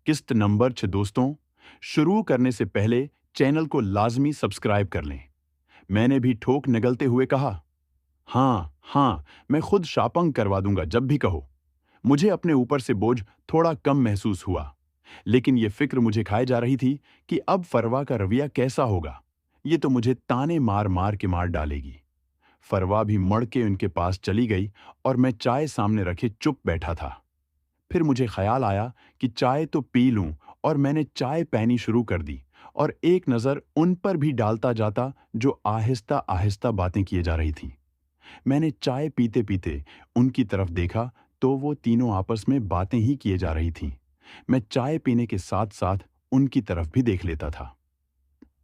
किस्त नंबर 6 दोस्तों, शुरू करने से पहले चैनल को लाजमी सब्सक्राइब कर लें। मैंने भी ठोक निगलते हुए कहा, हाँ, हाँ, मैं खुद शॉपिंग करवा दूंगा जब भी कहो। मुझे अपने ऊपर से बोझ थोड़ा कम महसूस हुआ, लेकिन ये फिक्र मुझे खाए जा रही थी कि अब फरवा का रवैया कैसा होगा। ये तो मुझे ताने मार मार के मार डालेगी। फरवा भी मड़ के उनके पास चली गई और मैं चाय सामने रखे चुप बैठा था। फिर मुझे ख्याल आया कि चाय तो पी लूं, और मैंने चाय पैनी शुरू कर दी और एक नज़र उन पर भी डालता जाता जो आहिस्ता आहिस्ता बातें किए जा रही थी। मैंने चाय पीते पीते उनकी तरफ देखा तो वो तीनों आपस में बातें ही किए जा रही थीं। मैं चाय पीने के साथ साथ उनकी तरफ भी देख लेता था।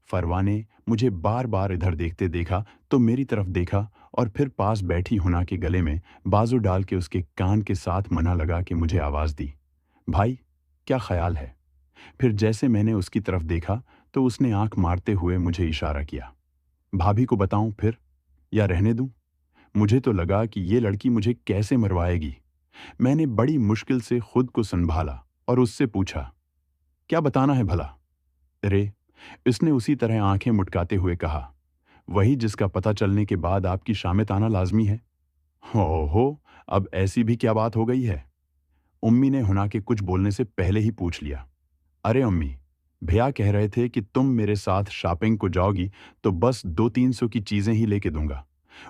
फरवा ने मुझे बार बार इधर देखते देखा तो मेरी तरफ देखा और फिर पास बैठी हुना के गले में बाजू डाल के उसके कान के साथ मना लगा के मुझे आवाज़ दी, भाई, क्या ख्याल है? फिर जैसे मैंने उसकी तरफ देखा तो उसने आंख मारते हुए मुझे इशारा किया। भाभी को बताऊं फिर, या रहने दूं? मुझे तो लगा कि ये लड़की मुझे कैसे मरवाएगी। मैंने बड़ी मुश्किल से खुद को संभाला और उससे पूछा, क्या बताना है भला? रे, इसने उसी तरह आंखें मुटकाते हुए कहा, वही जिसका पता चलने के बाद आपकी शामित आना लाजमी है। हो, अब ऐसी भी क्या बात हो गई है? उम्मी ने हुना के कुछ बोलने से पहले ही पूछ लिया। अरे अम्मी, भैया कह रहे थे कि तुम मेरे साथ शॉपिंग को जाओगी तो बस 200-300 की चीजें ही लेके दूंगा।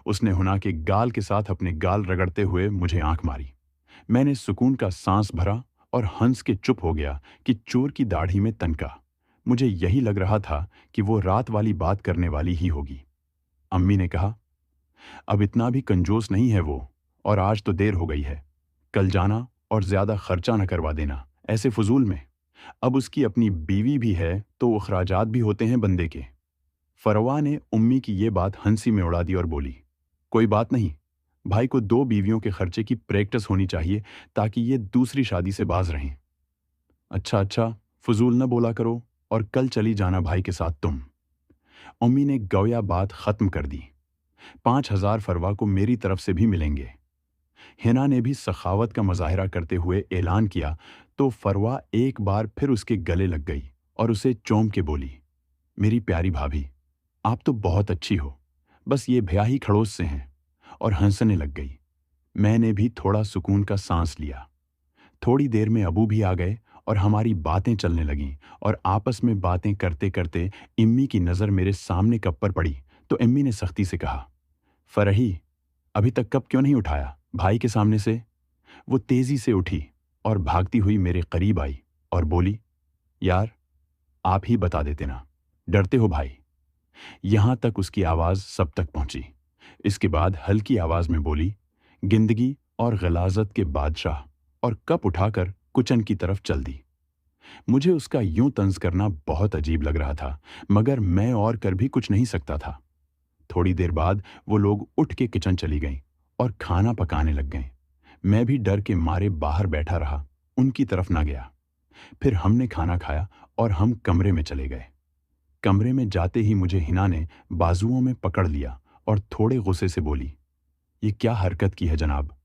उसने हुना के गाल के साथ अपने गाल रगड़ते हुए मुझे आंख मारी। मैंने सुकून का सांस भरा और हंस के चुप हो गया कि चोर की दाढ़ी में तनका। मुझे यही लग रहा था कि वो रात वाली बात करने वाली ही होगी। अम्मी ने कहा, अब इतना भी कंजूस नहीं है वो, और आज तो देर हो गई है। कल जाना और ज्यादा खर्चा न करवा देना ऐसे फजूल में। अब उसकी अपनी बीवी भी है तो अखराजात भी होते हैं बंदे के। फरवा ने उम्मी की ये बात हंसी में उड़ा दी और बोली, कोई बात नहीं, भाई को 2 बीवियों के खर्चे की प्रैक्टिस होनी चाहिए ताकि ये दूसरी शादी से बाज रहें। अच्छा अच्छा, फजूल न बोला करो और कल चली जाना भाई के साथ तुम। उम्मी ने गोया बात खत्म कर दी। 5,000 फरवा को मेरी तरफ से भी मिलेंगे। हिना ने भी सखावत का मुजाहिरा करते हुए ऐलान किया तो फरवा एक बार फिर उसके गले लग गई और उसे चौंक के बोली, मेरी प्यारी भाभी, आप तो बहुत अच्छी हो, बस ये भया ही खड़ोस से हैं, और हंसने लग गई। मैंने भी थोड़ा सुकून का सांस लिया। थोड़ी देर में अबू भी आ गए और हमारी बातें चलने लगीं, और आपस में बातें करते करते इम्मी की नज़र मेरे सामने कप पर पड़ी तो इम्मी ने सख्ती से कहा, फरही, अभी तक कप क्यों नहीं उठाया भाई के सामने से? वो तेजी से उठी और भागती हुई मेरे करीब आई और बोली, यार, आप ही बता देते ना, डरते हो भाई? यहां तक उसकी आवाज सब तक पहुंची। इसके बाद हल्की आवाज में बोली, गिंदगी और गलाजत के बादशाह, और कप उठाकर कुचन की तरफ चल दी। मुझे उसका यूं तंज करना बहुत अजीब लग रहा था, मगर मैं और कर भी कुछ नहीं सकता था। थोड़ी देर बाद वो लोग उठ के किचन चली गईं और खाना पकाने लग गए। मैं भी डर के मारे बाहर बैठा रहा, उनकी तरफ ना गया। फिर हमने खाना खाया और हम कमरे में चले गए। कमरे में जाते ही मुझे हिना ने बाजुओं में पकड़ लिया और थोड़े गुस्से से बोली, ये क्या हरकत की है जनाब?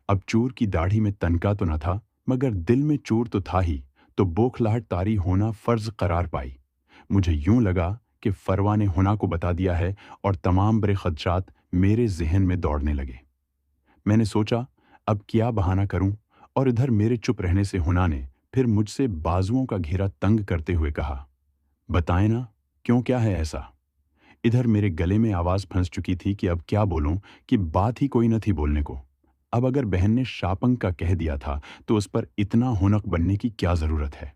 अब चोर की दाढ़ी में तनका तो न था, मगर दिल में चोर तो था ही, तो बौखलाहट तारी होना फर्ज करार पाई। मुझे यूं लगा कि फरवा ने हुना को बता दिया है और तमाम बड़े खदशात मेरे जहन में दौड़ने लगे। मैंने सोचा, अब क्या बहाना करूं, और इधर मेरे चुप रहने से हुना ने फिर मुझसे बाजुओं का घेरा तंग करते हुए कहा, बताएं ना, क्यों, क्या है ऐसा? इधर मेरे गले में आवाज फंस चुकी थी कि अब क्या बोलूं, कि बात ही कोई न थी बोलने को। अब अगर बहन ने शापंग का कह दिया था तो उस पर इतना हुनक बनने की क्या जरूरत है?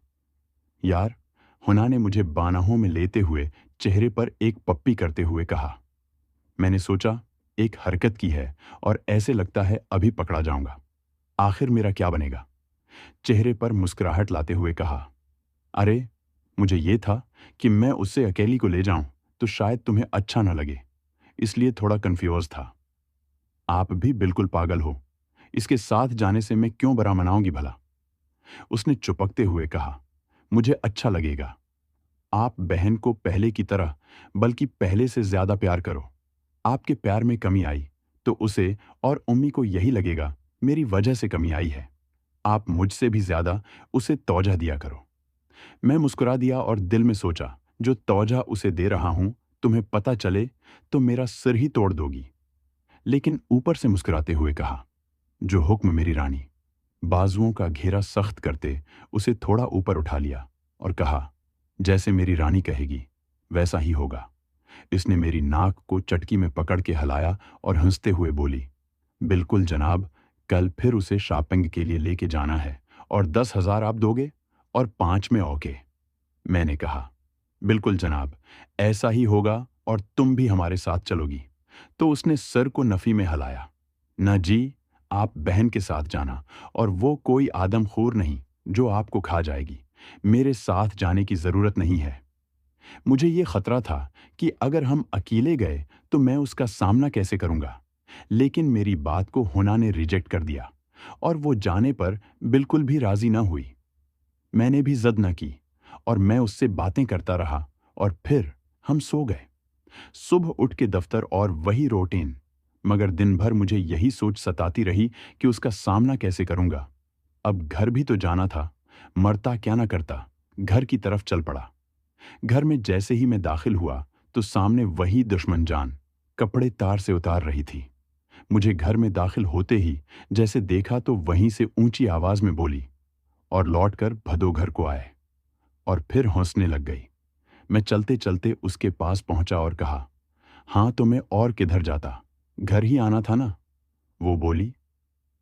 यार, हुना ने मुझे बानाहों में लेते हुए चेहरे पर एक पप्पी करते हुए कहा। मैंने सोचा, एक हरकत की है और ऐसे लगता है अभी पकड़ा जाऊंगा। आखिर मेरा क्या बनेगा? चेहरे पर मुस्कुराहट लाते हुए कहा, अरे, मुझे ये था कि मैं उससे अकेली को ले जाऊं तो शायद तुम्हें अच्छा न लगे, इसलिए थोड़ा कंफ्यूज था। आप भी बिल्कुल पागल हो, इसके साथ जाने से मैं क्यों बुरा मनाऊंगी भला? उसने चुपकते हुए कहा, मुझे अच्छा लगेगा। आप बहन को पहले की तरह, बल्कि पहले से ज्यादा प्यार करो। आपके प्यार में कमी आई तो उसे और उम्मी को यही लगेगा मेरी वजह से कमी आई है। आप मुझसे भी ज्यादा उसे तौजह दिया करो। मैं मुस्कुरा दिया और दिल में सोचा, जो तौजा उसे दे रहा हूं, तुम्हें पता चले तो मेरा सिर ही तोड़ दोगी। लेकिन ऊपर से मुस्कुराते हुए कहा, जो हुक्म मेरी रानी। बाजुओं का घेरा सख्त करते उसे थोड़ा ऊपर उठा लिया और कहा, जैसे मेरी रानी कहेगी वैसा ही होगा। इसने मेरी नाक को चटकी में पकड़ के हिलाया और हंसते हुए बोली, बिल्कुल जनाब, कल फिर उसे शॉपिंग के लिए लेके जाना है और 10,000 आप दोगे और 5 में ओके। मैंने कहा, बिल्कुल जनाब, ऐसा ही होगा और तुम भी हमारे साथ चलोगी। तो उसने सर को नफी में हिलाया, ना जी, आप बहन के साथ जाना और वो कोई आदमखोर नहीं जो आपको खा जाएगी। मेरे साथ जाने की जरूरत नहीं है। मुझे ये खतरा था कि अगर हम अकेले गए तो मैं उसका सामना कैसे करूंगा। लेकिन मेरी बात को हुना ने रिजेक्ट कर दिया और वो जाने पर बिल्कुल भी राजी ना हुई। मैंने भी जिद न की और मैं उससे बातें करता रहा और फिर हम सो गए। सुबह उठ के दफ्तर और वही रूटीन, मगर दिन भर मुझे यही सोच सताती रही कि उसका सामना कैसे करूंगा। अब घर भी तो जाना था, मरता क्या ना करता, घर की तरफ चल पड़ा। घर में जैसे ही मैं दाखिल हुआ तो सामने वही दुश्मन जान कपड़े तार से उतार रही थी। मुझे घर में दाखिल होते ही जैसे देखा तो वहीं से ऊंची आवाज में बोली और लौटकर भदो घर को आए और फिर हंसने लग गई। मैं चलते चलते उसके पास पहुंचा और कहा, हाँ तो मैं और किधर जाता, घर ही आना था ना। वो बोली,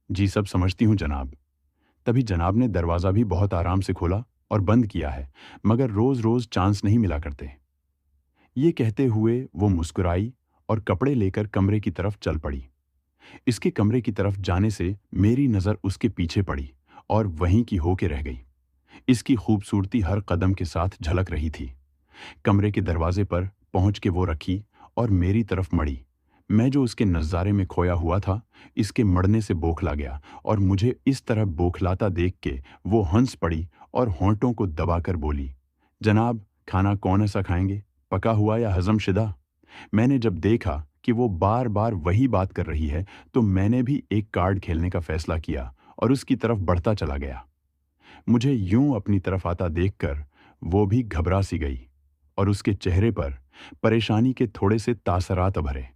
जी सब समझती हूँ जनाब। तभी जनाब ने दरवाज़ा भी बहुत आराम से खोला और बंद किया है, मगर रोज रोज चांस नहीं मिला करते। ये कहते हुए वो मुस्कुराई और कपड़े लेकर कमरे की तरफ चल पड़ी। इसके कमरे की तरफ जाने से मेरी नज़र उसके पीछे पड़ी और वहीं की होके रह गई। इसकी खूबसूरती हर कदम के साथ झलक रही थी। कमरे के दरवाजे पर पहुंच के वो रखी और मेरी तरफ मड़ी। मैं जो उसके नज़ारे में खोया हुआ था, इसके मड़ने से बौखला गया और मुझे इस तरह बौखलाता देख के वो हंस पड़ी और होंठों को दबाकर बोली, जनाब, खाना कौन सा खाएंगे, पका हुआ या हजमशुदा। मैंने जब देखा कि वो बार बार वही बात कर रही है तो मैंने भी एक कार्ड खेलने का फैसला किया और उसकी तरफ बढ़ता चला गया। मुझे यूं अपनी तरफ आता देखकर वो भी घबरा सी गई और उसके चेहरे पर परेशानी के थोड़े से तासरात उभरे।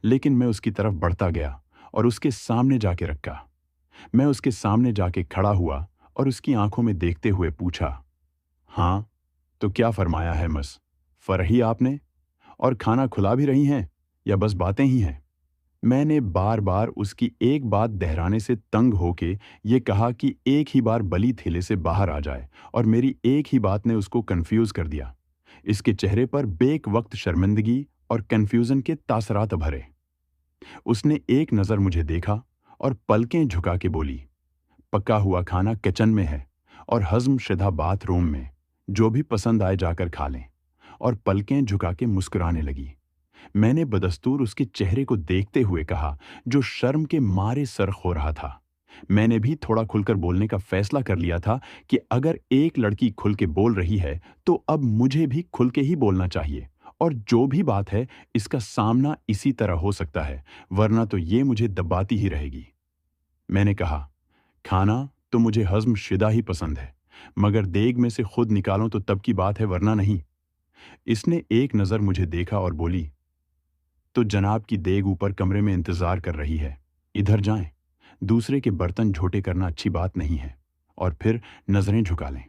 लेकिन मैं उसकी तरफ बढ़ता गया और उसके सामने जाके रखा। मैं उसके सामने जाके खड़ा हुआ और उसकी आंखों में देखते हुए पूछा, हाँ, तो क्या फरमाया है मस, फरही आपने, और खाना खुला भी रही हैं या बस बातें ही हैं। मैंने बार बार उसकी एक बात दोहराने से तंग होके ये कहा कि एक ही बार बली थैले से बाहर आ जाए और मेरी एक ही बात ने उसको कंफ्यूज कर दिया। इसके चेहरे पर बेक वक्त शर्मिंदगी और कंफ्यूजन के तासरात भरे। उसने एक नज़र मुझे देखा और पलकें झुका के बोली, पका हुआ खाना किचन में है और हज़म शुदा बाथरूम में, जो भी पसंद आए जाकर खा लें। और पलकें झुका के मुस्कुराने लगी। मैंने बदस्तूर उसके चेहरे को देखते हुए कहा, जो शर्म के मारे सरख हो रहा था। मैंने भी थोड़ा खुलकर बोलने का फैसला कर लिया था कि अगर एक लड़की खुल के बोल रही है तो अब मुझे भी खुल के ही बोलना चाहिए और जो भी बात है इसका सामना इसी तरह हो सकता है, वरना तो ये मुझे दबाती ही रहेगी। मैंने कहा, खाना तो मुझे हज़म शुदा ही पसंद है, मगर देग में से खुद निकालो तो तब की बात है, वरना नहीं। इसने एक नज़र मुझे देखा और बोली, तो जनाब की देग ऊपर कमरे में इंतजार कर रही है, इधर जाएं। दूसरे के बर्तन झोटे करना अच्छी बात नहीं है। और फिर नजरें झुका लें।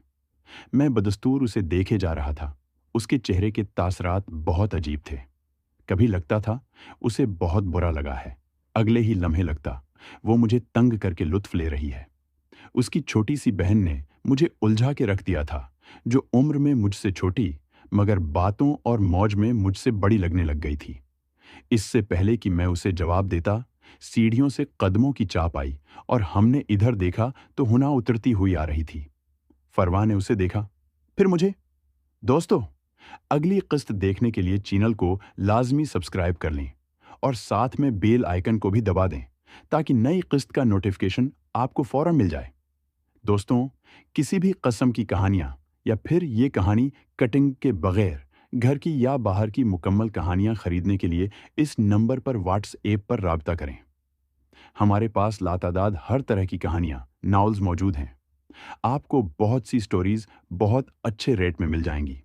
मैं बदस्तूर उसे देखे जा रहा था। उसके चेहरे के तासरात बहुत अजीब थे। कभी लगता था उसे बहुत बुरा लगा है, अगले ही लम्हे लगता वो मुझे तंग करके लुत्फ ले रही है। उसकी छोटी सी बहन ने मुझे उलझा के रख दिया था, जो उम्र में मुझसे छोटी मगर बातों और मौज में मुझसे बड़ी लगने लग गई थी। इससे पहले कि मैं उसे जवाब देता, सीढ़ियों से कदमों की चाप आई और हमने इधर देखा तो हुना उतरती हुई आ रही थी। फरवा ने उसे देखा, फिर मुझे। दोस्तों, अगली किस्त देखने के लिए चैनल को लाजमी सब्सक्राइब कर लें और साथ में बेल आइकन को भी दबा दें ताकि नई किस्त का नोटिफिकेशन आपको फौरन मिल जाए। दोस्तों, किसी भी कस्म की कहानियां या फिर ये कहानी कटिंग के बगैर घर की या बाहर की मुकम्मल कहानियां खरीदने के लिए इस नंबर पर व्हाट्सएप पर राब्ता करें। हमारे पास लातादाद हर तरह की कहानियां, नॉवेल्स मौजूद हैं। आपको बहुत सी स्टोरीज बहुत अच्छे रेट में मिल जाएंगी।